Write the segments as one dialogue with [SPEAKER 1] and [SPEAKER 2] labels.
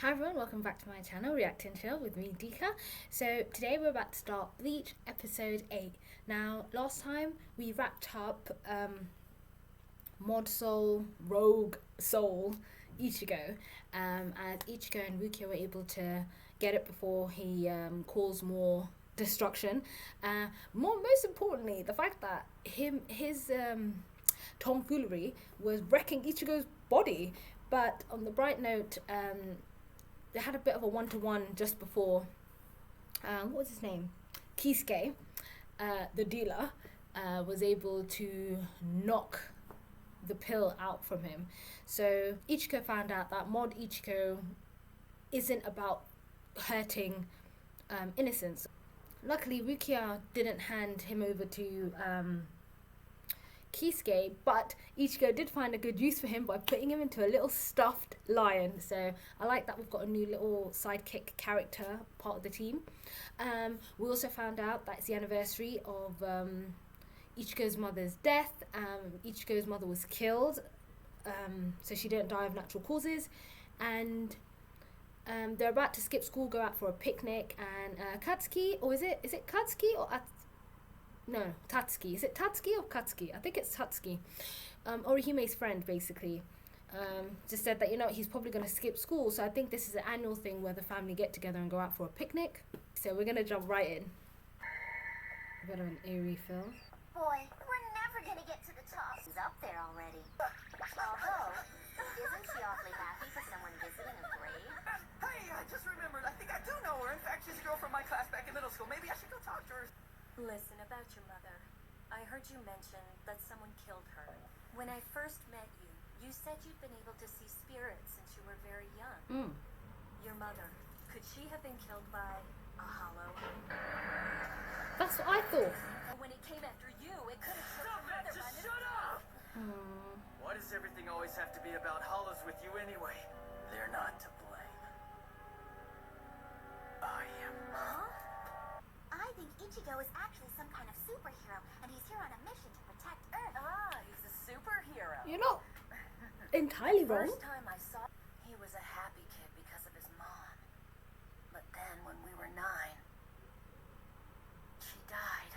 [SPEAKER 1] Hi everyone, welcome back to my channel, React and Chill with me, Dika. So today we're about to start Bleach episode 8. Now, last time we wrapped up Mod Soul, Rogue Soul, Ichigo. As Ichigo and Rukia were able to get it before he caused more destruction. Most importantly, the fact that his tomfoolery was wrecking Ichigo's body. But on the bright note, they had a bit of a one-to-one just before, what was his name? Kisuke, the dealer, was able to knock the pill out from him. So Ichigo found out that Mod Ichigo isn't about hurting innocents. Luckily, Rukia didn't hand him over to Kisuke, but Ichigo did find a good use for him by putting him into a little stuffed lion. So I like that we've got a new little sidekick character part of the team. We also found out that it's the anniversary of Ichigo's mother's death. Ichigo's mother was killed, so she didn't die of natural causes, and they're about to skip school, go out for a picnic, and Katsuki, or is it Katsuki or no, Tatsuki. Is it Tatsuki or Katsuki? I think it's Tatsuki. Orihime's friend, basically. Just said that, he's probably going to skip school. So I think this is an annual thing where the family get together and go out for a picnic. So we're going to jump right in. A bit of an eerie feel.
[SPEAKER 2] Boy, we're never going to get to the top. She's up there already. Although, isn't she awfully happy for someone visiting a grave?
[SPEAKER 3] Hey, I just remembered. I think I do know her. In fact, she's a girl from my class back in middle school. Maybe I should go talk to her.
[SPEAKER 4] Listen, about your mother. I heard you mention that someone killed her. When I first met you, you said you'd been able to see spirits since you were very young. Your mother, could she have been killed by a hollow?
[SPEAKER 1] That's what I thought.
[SPEAKER 4] When it came after you, it could have killed your mother.
[SPEAKER 3] Just shut up! Why does everything always have to be about hollows with you anyway? They're not to blame. I am.
[SPEAKER 2] Huh? I think Ichigo is actually some kind of superhero, and he's here on a mission to protect Earth.
[SPEAKER 4] Ah, he's a superhero.
[SPEAKER 1] You're not entirely wrong.
[SPEAKER 4] First time I saw he was a happy kid because of his mom. But then when we were 9, she died.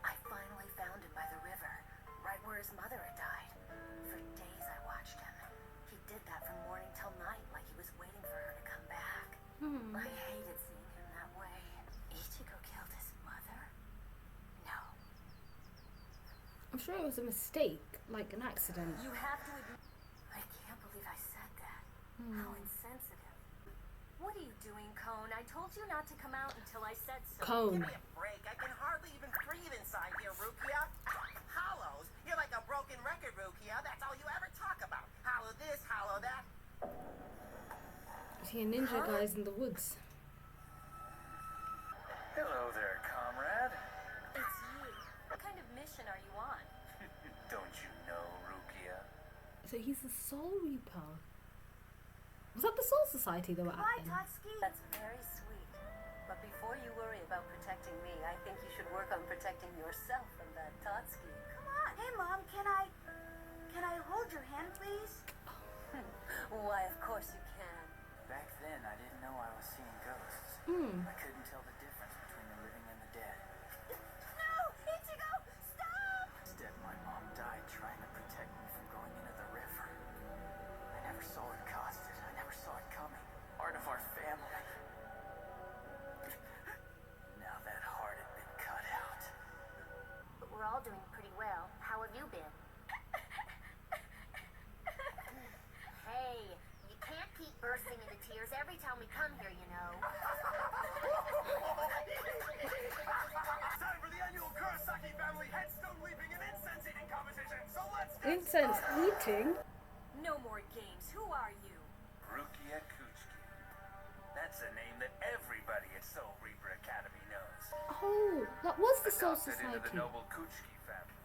[SPEAKER 4] I finally found him by the river, right where his mother had died. For days I watched him. He did that from morning till night, like he was waiting for her to come back. I hated seeing him that way. Ichigo killed his mother? No.
[SPEAKER 1] I'm sure it was a mistake, like an accident.
[SPEAKER 4] You have to admit. I can't believe I said that. How insensitive. What are you doing, Cone? I told you not to come out until I said so.
[SPEAKER 1] Cone.
[SPEAKER 3] Give me a break. I can hardly even breathe inside here, Rukia. Hollows? You're like a broken record, Rukia. That's all you ever talk about. Hollow this, hollow that.
[SPEAKER 1] See, a ninja guy's in the woods.
[SPEAKER 3] Hello there, comrade.
[SPEAKER 4] It's you. What kind of mission are you on?
[SPEAKER 3] Don't you know, Rukia?
[SPEAKER 1] So he's the Soul Reaper. Was that the Soul Society they were
[SPEAKER 4] Bye,
[SPEAKER 1] at then?
[SPEAKER 4] Tatsuki. That's very sweet. But before you worry about protecting me, I think you should work on protecting yourself from that Tatsuki.
[SPEAKER 2] Come on. Hey, Mom, can I hold your hand, please?
[SPEAKER 4] Why, of course you can.
[SPEAKER 3] Back then, I didn't know I was seeing ghosts. I couldn't tell the difference between the living and the dead.
[SPEAKER 2] No! Ichigo! Stop!
[SPEAKER 3] Instead, my mom died trying to protect me from going into the river. I never saw it costed. I never saw it coming. Part of our family. Now that heart had been cut out.
[SPEAKER 2] But we're all doing pretty well. How have you been? Hey, you can't keep bursting into tears every time we come here, you know.
[SPEAKER 3] Time for the annual Kurosaki family headstone leaping and incense eating competition. So let's get
[SPEAKER 1] Incense
[SPEAKER 3] started.
[SPEAKER 1] eating?
[SPEAKER 4] No more games. Who are you?
[SPEAKER 3] Rukia Kuchiki. That's a name that everybody at Soul Reaper Academy knows.
[SPEAKER 1] Oh, that was the Soul
[SPEAKER 3] Adopted into the
[SPEAKER 1] Society.
[SPEAKER 3] noble Kuchiki family.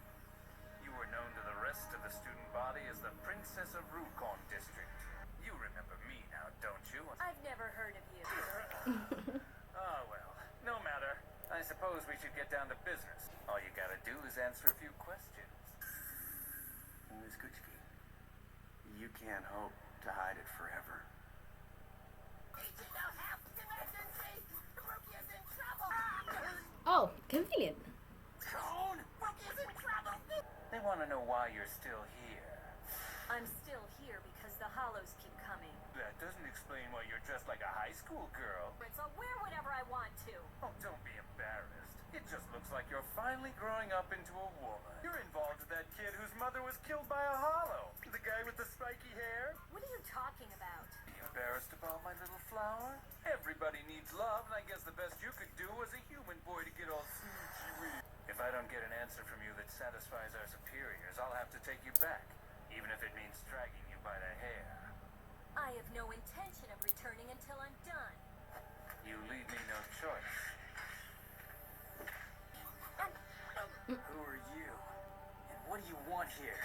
[SPEAKER 3] You were known to the rest of the student body as the Princess of Rukon District. You remember me now, don't you?
[SPEAKER 4] I've never heard of you.
[SPEAKER 3] Oh, well, no matter. I suppose we should get down to business. All you gotta do is answer a few questions. Miss Kuchiki, you can't hope to hide it forever.
[SPEAKER 1] Convenient.
[SPEAKER 3] Cone! Rookie's in trouble! They want to know why you're still here.
[SPEAKER 4] I'm still here because the hollows keep coming.
[SPEAKER 3] That doesn't explain why you're dressed like a high school girl.
[SPEAKER 4] I'll wear whatever I want to.
[SPEAKER 3] Oh, don't be embarrassed. It just looks like you're finally growing up into a woman. You're involved with that kid whose mother was killed by a hollow. The guy with the spiky hair.
[SPEAKER 4] What are you talking about?
[SPEAKER 3] Are you embarrassed about my little flower? Everybody needs love, and I guess the best you could do was a human boy to get all smoochy. If I don't get an answer from you that satisfies our superiors, I'll have to take you back, even if it means dragging you by the hair.
[SPEAKER 4] I have no intention of returning until I'm done.
[SPEAKER 3] You leave me no choice. Who are you? And what do you want here?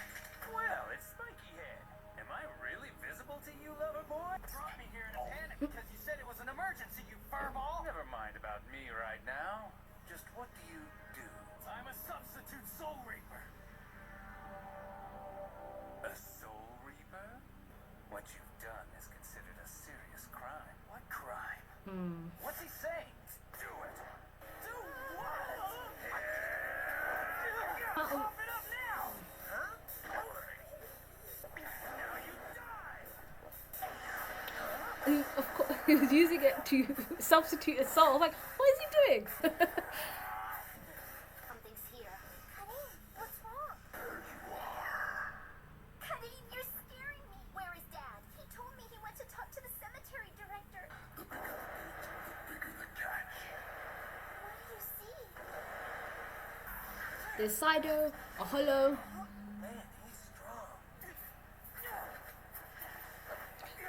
[SPEAKER 3] Well, it's Spiky Head. Am I really visible to you, lover boy? Brought me here in a panic because you said it was an emergency, you furball. Never mind about me right now. Just what do you do? I'm a substitute Soul Reaper. A Soul Reaper? What you've done is considered a serious crime. What crime? What's he saying? Do it. Do what? Cough it up now! Huh? Now you die!
[SPEAKER 1] Of course, he was using it to substitute a soul. Like, what is he doing?
[SPEAKER 2] Something's here. Kareem, what's wrong? There you are. Kareem, you're scaring me. Where is Dad? He told me he went to talk to the cemetery director.
[SPEAKER 3] The bigger the catch.
[SPEAKER 2] What do you see?
[SPEAKER 1] There's Sido, a hollow.
[SPEAKER 3] Man, he's strong.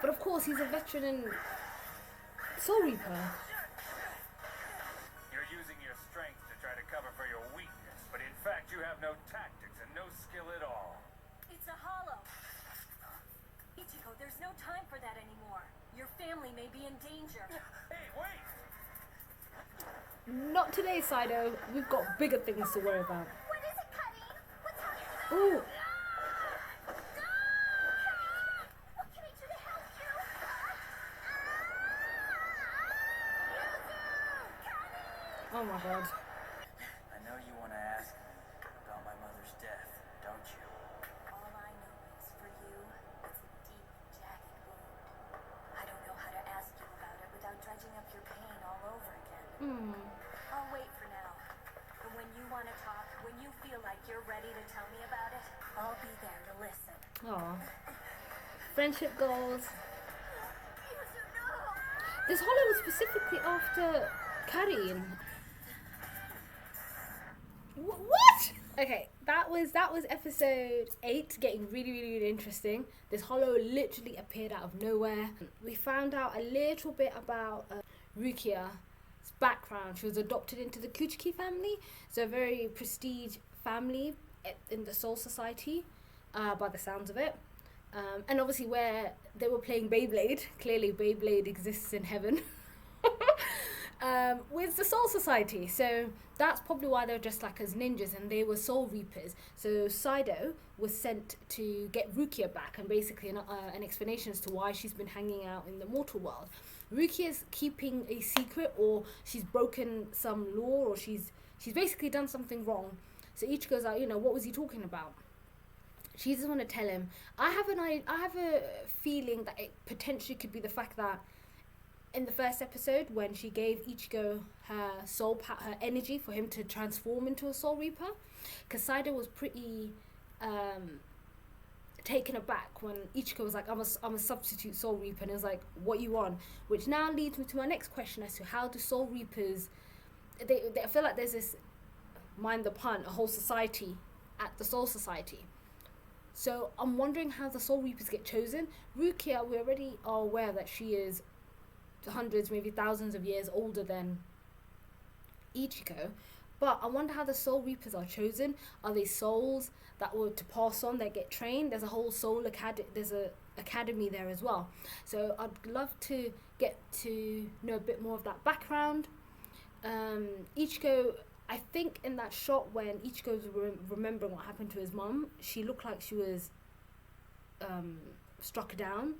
[SPEAKER 1] But of course, he's a veteran in Soul Reaper.
[SPEAKER 3] You're using your strength to try to cover for your weakness, but in fact you have no tactics and no skill at all.
[SPEAKER 4] It's a hollow. Ichigo, there's no time for that anymore. Your family may be in danger.
[SPEAKER 3] Hey, wait!
[SPEAKER 1] Not today, Sido. We've got bigger things to worry about.
[SPEAKER 2] What is it, Kareem? What's happening?
[SPEAKER 1] Ooh,
[SPEAKER 2] What can I do to help you?
[SPEAKER 1] oh my god.
[SPEAKER 3] I know you want to ask me about my mother's death, don't you?
[SPEAKER 4] All I know is for you, it's a deep, jagged wound. I don't know how to ask you about it without dredging up your pain all over again. I'll wait for now. But when you want to talk, when you feel like you're ready to tell me about it, I'll be there to listen.
[SPEAKER 1] Aw. Friendship goals.
[SPEAKER 2] Yuzu, no!
[SPEAKER 1] This hollow was specifically after Karin. What? Okay, that was episode 8, getting really interesting. This hollow literally appeared out of nowhere. We found out a little bit about Rukia's background. She was adopted into the Kuchiki family, so a very prestige family in the Soul Society, by the sounds of it. And obviously where they were playing Beyblade, clearly Beyblade exists in heaven. With the Soul Society, so that's probably why they were dressed like as ninjas, and they were Soul Reapers. So Sido was sent to get Rukia back, and basically an explanation as to why she's been hanging out in the mortal world. Rukia's keeping a secret, or she's broken some law, or she's basically done something wrong. So Ichigo's like, what was he talking about? She doesn't want to tell him. I have a feeling that it potentially could be the fact that in the first episode, when she gave Ichigo her her energy for him to transform into a Soul Reaper, because Sido was pretty taken aback when Ichigo was like, I'm a substitute Soul Reaper, and it was like, what you on? Which now leads me to my next question as to how do Soul Reapers, I feel like there's this, mind the pun, a whole society at the Soul Society. So I'm wondering how the Soul Reapers get chosen. Rukia, we already are aware that she is hundreds, maybe thousands of years older than Ichigo, but I wonder how the Soul Reapers are chosen. Are they souls that were to pass on, that get trained? There's a whole Soul Academy, there's a academy there as well. So I'd love to get to know a bit more of that background. Ichigo, I think in that shot when Ichigo's remembering what happened to his mum, she looked like she was struck down.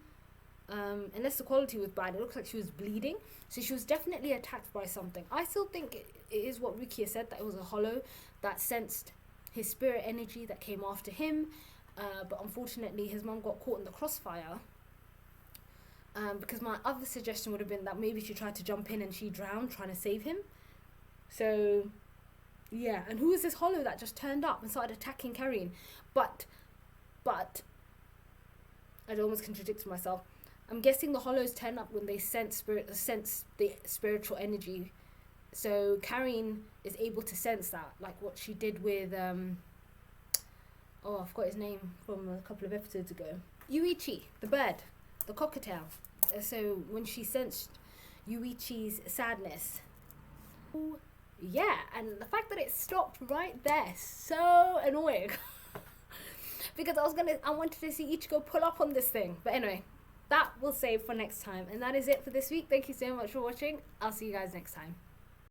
[SPEAKER 1] Unless the quality was bad, it looks like she was bleeding. So she was definitely attacked by something. I still think it is what Rukia said, that it was a hollow that sensed his spirit energy that came after him. But unfortunately, his mom got caught in the crossfire. Because my other suggestion would have been that maybe she tried to jump in and she drowned trying to save him. So, yeah. And who is this hollow that just turned up and started attacking Karine? But, I'd almost contradicted myself. I'm guessing the hollows turn up when they sense the spiritual energy. So Karine is able to sense that, like what she did with I forgot his name from a couple of episodes ago. Yuichi, the bird, the cockatiel. So when she sensed Yuichi's sadness, yeah, and the fact that it stopped right there, so annoying. Because I wanted to see Ichigo pull up on this thing. But anyway, that we'll save for next time. And that is it for this week. Thank you so much for watching. I'll see you guys next time.